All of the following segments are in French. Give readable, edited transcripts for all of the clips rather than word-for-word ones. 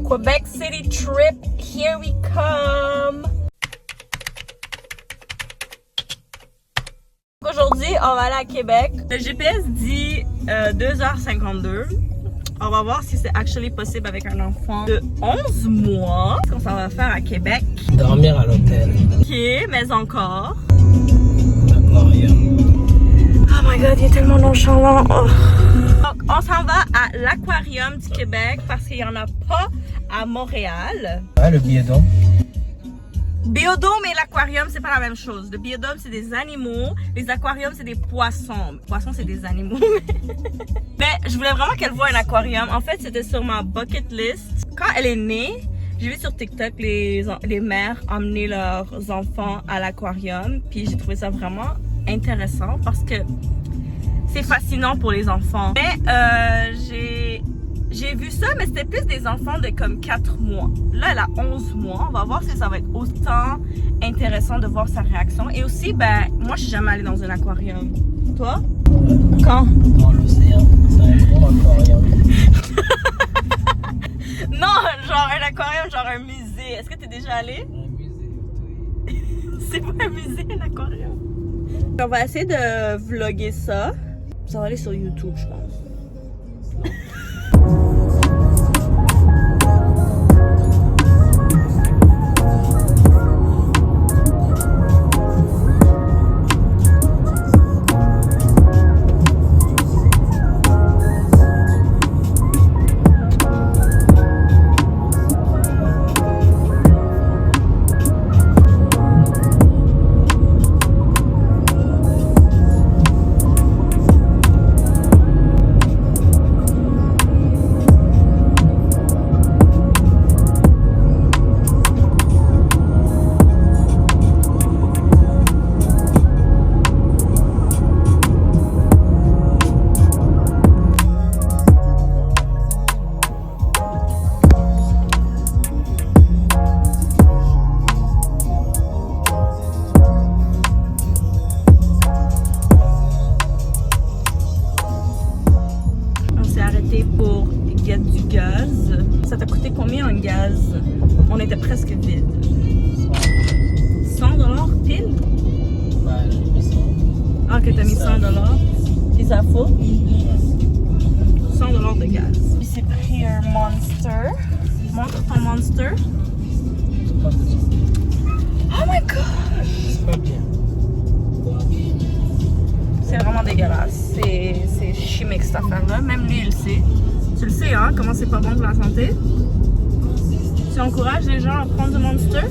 Quebec City trip, here we come! Aujourd'hui, on va aller à Québec. Le GPS dit 2h52. On va voir si c'est actually possible avec un enfant de 11 mois. Qu'est-ce qu'on s'en va faire à Québec? Dormir à l'hôtel. Ok, mais encore. L'aquarium. Oh my god, il est tellement nonchalant. Oh. Donc, on s'en va à l'Aquarium du Québec parce qu'il n'y en a pas à Montréal. Ah, le biodôme. Biodôme et l'aquarium, c'est pas la même chose. Le biodôme, c'est des animaux. Les aquariums, c'est des poissons. Les poissons, c'est des animaux. Mais je voulais vraiment qu'elle voie un aquarium. En fait, c'était sur ma bucket list. Quand elle est née, j'ai vu sur TikTok les mères emmener leurs enfants à l'aquarium. Puis j'ai trouvé ça vraiment intéressant parce que c'est fascinant pour les enfants. Mais j'ai vu ça, mais c'était plus des enfants de comme 4 mois. Là, elle a 11 mois. On va voir si ça va être autant intéressant de voir sa réaction. Et aussi, ben, moi, je suis jamais allée dans un aquarium. Toi? Quand? Dans l'océan. C'est un gros aquarium. Non, genre un aquarium, genre un musée. Est-ce que t'es déjà allé? Un musée. C'est pas un musée, un aquarium. On va essayer de vlogger ça. Ça va aller sur YouTube, je pense. Pour get du gaz. Ça t'a coûté combien un gaz? On était presque vide. 100 $ pile? Bah, j'ai mis 100. Ah, ok, t'as mis 100 $. Puis ça faut? 100 $ de gaz. Puis c'est pris un Monster. Montre ton Monster. C'est pas bien. Oh my god! C'est pas bien. C'est vraiment dégueulasse. C'est chimique cette affaire-là. Même lui, il le sait. Tu le sais, hein, comment c'est pas bon pour la santé. Tu encourages les gens à prendre du Monster?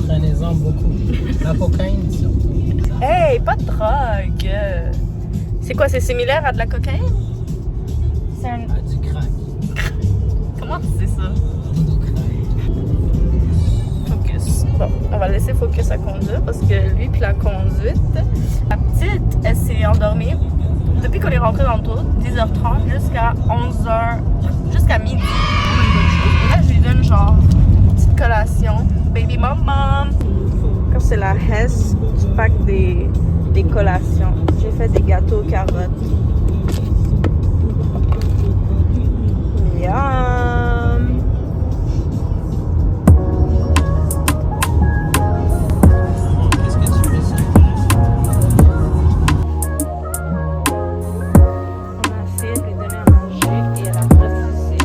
Prenez-en beaucoup. La cocaïne, surtout. Hey, pas de drogue! C'est quoi, c'est similaire à de la cocaïne? C'est un... Ah, du crack. Comment tu sais ça? Du crack. Focus. Bon, on va laisser Focus à conduire parce que lui puis la conduite. La petite, elle s'est endormie depuis qu'on est rentré dans le tour, 10h30 jusqu'à 11h, jusqu'à midi. Et là, je lui donne genre une petite collation. Baby mom. Comme c'est la Hess du pack des collations. J'ai fait des gâteaux aux carottes. Miam! Qu'est-ce que tu fais ça? On a essayé de lui donner à manger et elle a refusé.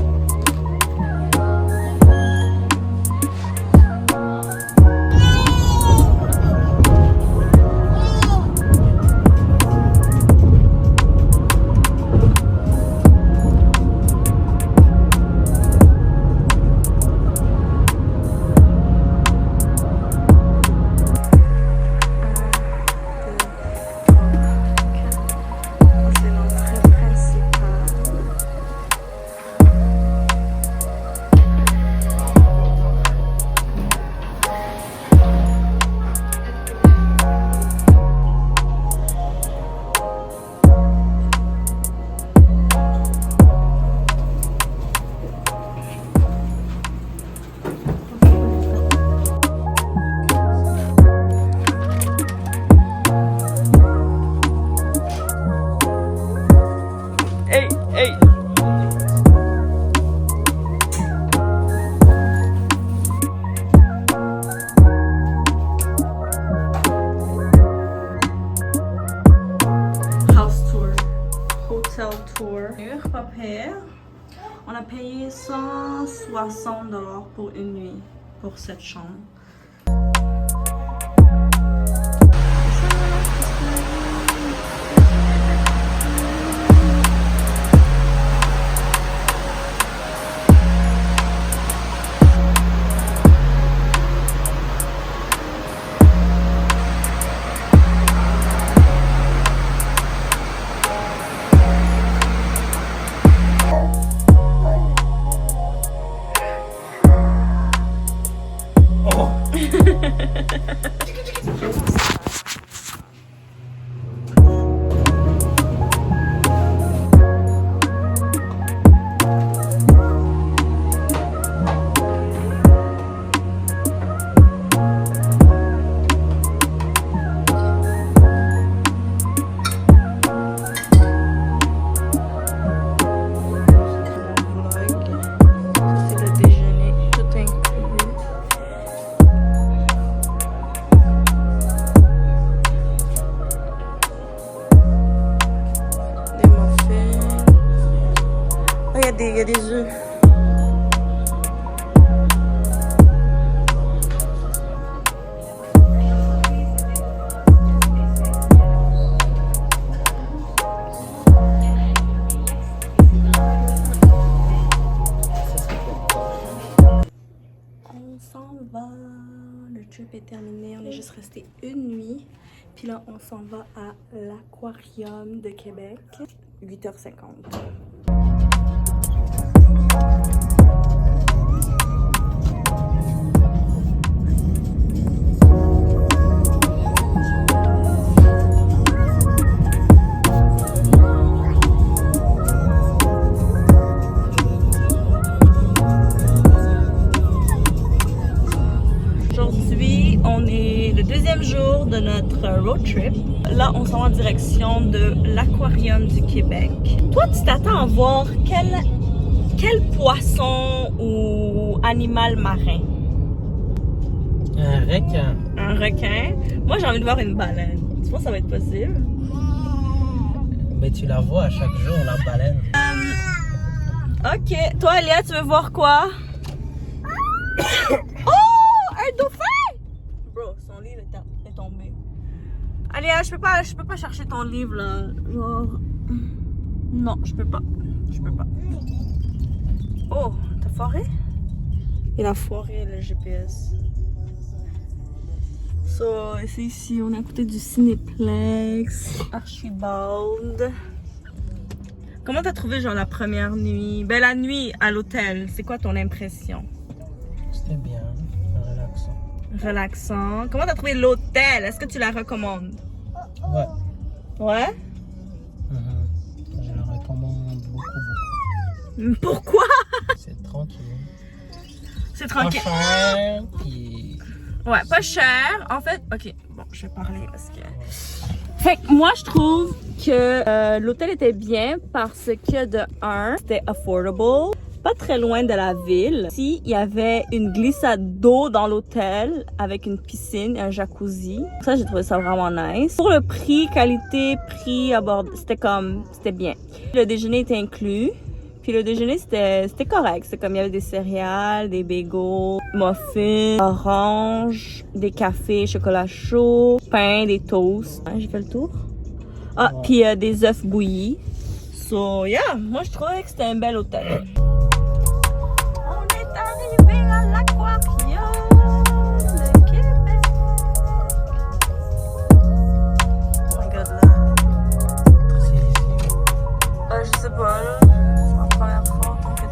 pair. On a payé 160 $ pour une nuit, pour cette chambre. Il y a des œufs. On s'en va. Le trip est terminé. On est juste resté une nuit. Puis là, on s'en va à l'Aquarium de Québec. 8h50. Aujourd'hui, on est le deuxième jour de notre road trip. Là, on s'en va en direction de l'Aquarium du Québec. Toi, tu t'attends à voir quel poisson ou animal marin? Un requin. Un requin? Moi, j'ai envie de voir une baleine. Tu penses que ça va être possible? Mais tu la vois à chaque jour, la baleine. Ok. Toi, Elia, tu veux voir quoi? Oh! Un dauphin! Bro, son livre est tombé. Elia, je peux pas chercher ton livre, là. Genre... Non, je peux pas. Oh, t'as foiré? Il a foiré le GPS. So, c'est ici, on est à côté du Cinéplex, Archibald. Comment t'as trouvé genre la première nuit? Ben la nuit à l'hôtel, c'est quoi ton impression? C'était bien, relaxant. Relaxant. Comment t'as trouvé l'hôtel? Est-ce que tu la recommandes? Ouais. Ouais? Je la recommande beaucoup. Pourquoi? C'est tranquille. C'est tranquille. Pas cher, puis... Ouais, pas cher. En fait, ok, bon, je vais parler parce que... Fait que moi, je trouve que l'hôtel était bien parce que de un, c'était affordable, pas très loin de la ville. Ici, il y avait une glissade d'eau dans l'hôtel avec une piscine et un jacuzzi. Ça, j'ai trouvé ça vraiment nice. Pour le prix, qualité, prix, c'était bien. Le déjeuner était inclus. Puis le déjeuner, c'était correct. C'était comme il y avait des céréales, des bagels, muffins, oranges, des cafés, chocolat chaud, pain, des toasts. J'ai fait le tour. Ah, wow. Puis des œufs bouillis. So, yeah, moi je trouvais que c'était un bel hôtel. On est arrivé à l'Aquarium de Québec. Oh my god, là. C'est ici. Je sais pas, là. Première fois, tant que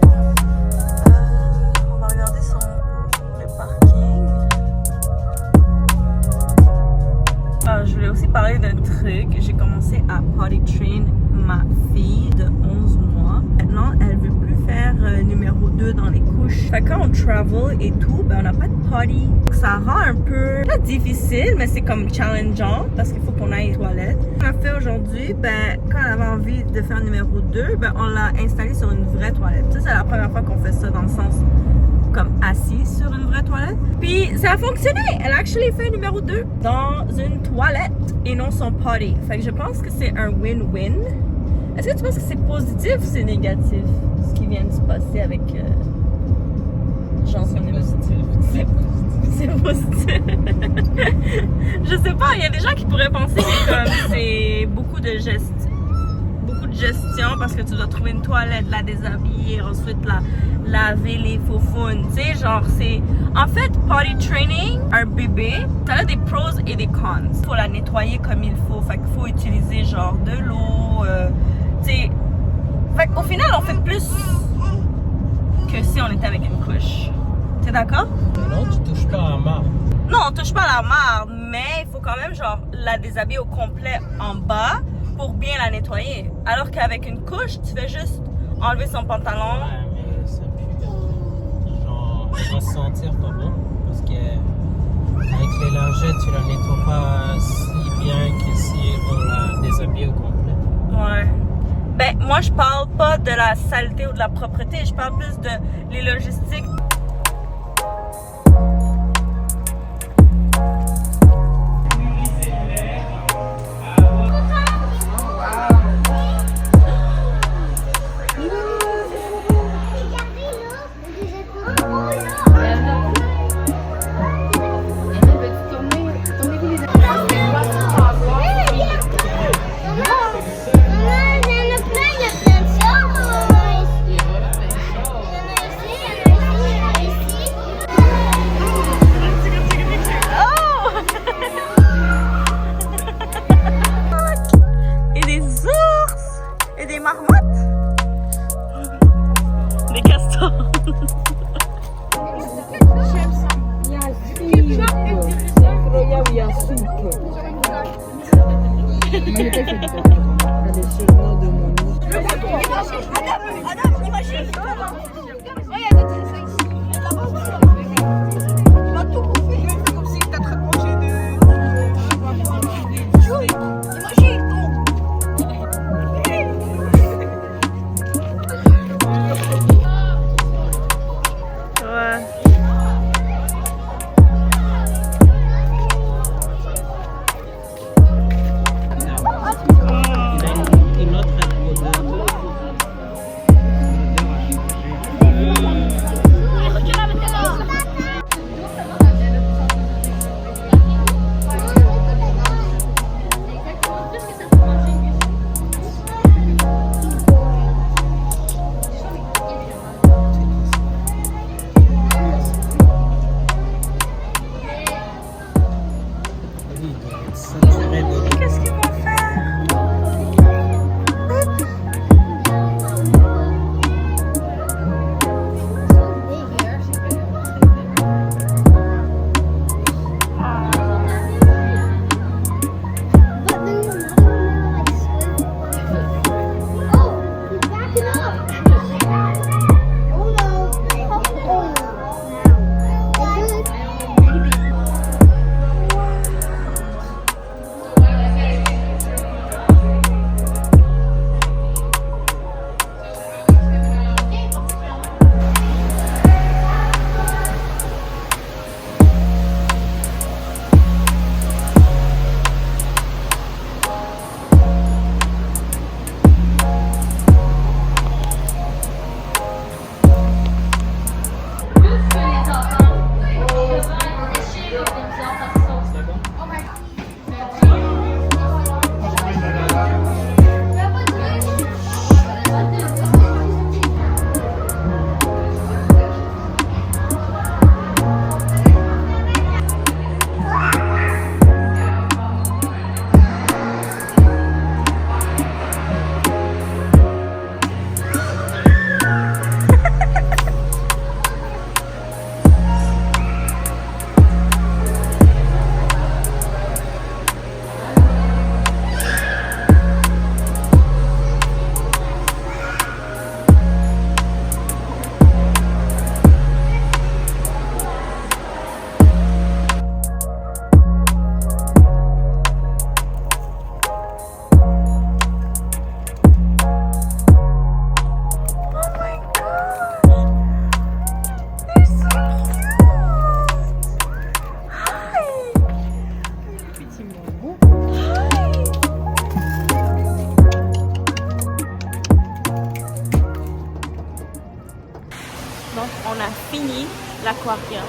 on va regarder le parking. Je voulais aussi parler d'un truc. J'ai commencé à potty train ma fille de 11 mois. Maintenant, elle veut plus faire numéro 2 dans les couches. Fait que quand on travel et tout, ben on n'a pas de potty. Ça rend un peu, pas difficile, mais c'est comme challengeant parce qu'il faut qu'on aille aux toilettes. Ce qu'on a fait aujourd'hui, ben quand elle avait envie de faire numéro 2, ben on l'a installée sur une vraie toilette. Ça, c'est la première fois qu'on fait ça dans le sens comme assis sur une vraie toilette. Puis ça a fonctionné! Elle a actually fait numéro 2 dans une toilette et non son potty. Fait que je pense que c'est un win-win. Est-ce que tu penses que c'est positif ou c'est négatif, ce qui vient de se passer avec Jean C'est Sonnet? positif. C'est positif. Je sais pas, il y a des gens qui pourraient penser que comme c'est beaucoup de gestion parce que tu dois trouver une toilette, la déshabiller, ensuite la laver les faufounes, tu sais, genre c'est... En fait, potty training, un bébé, t'as là des pros et des cons. Faut la nettoyer comme il faut, fait qu'il faut utiliser genre de l'eau, tu sais... Fait qu'au final, on fait plus que si on était avec une couche. T'es d'accord? Non, tu touches pas à la marde. Non, on touche pas à la marde, mais il faut quand même genre la déshabiller au complet en bas pour bien la nettoyer. Alors qu'avec une couche, tu fais juste enlever son pantalon. Ouais, mais ça pue. Genre, elle va se sentir pas bon. Parce que avec les lingettes, tu la nettoies pas si bien que si on la déshabille au complet. Ouais. Ben, moi, je parle pas de la saleté ou de la propreté, je parle plus de les logistiques. Donc, on a fini l'aquarium.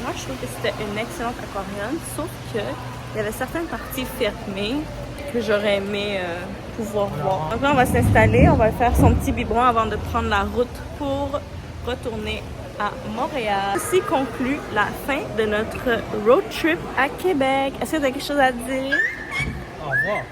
Moi, je trouve que c'était un excellent aquarium, sauf que il y avait certaines parties fermées que j'aurais aimé pouvoir voir. Donc là, on va s'installer, on va faire son petit biberon avant de prendre la route pour retourner à Montréal. Ceci conclut la fin de notre road trip à Québec. Est-ce que tu as quelque chose à dire? Au revoir.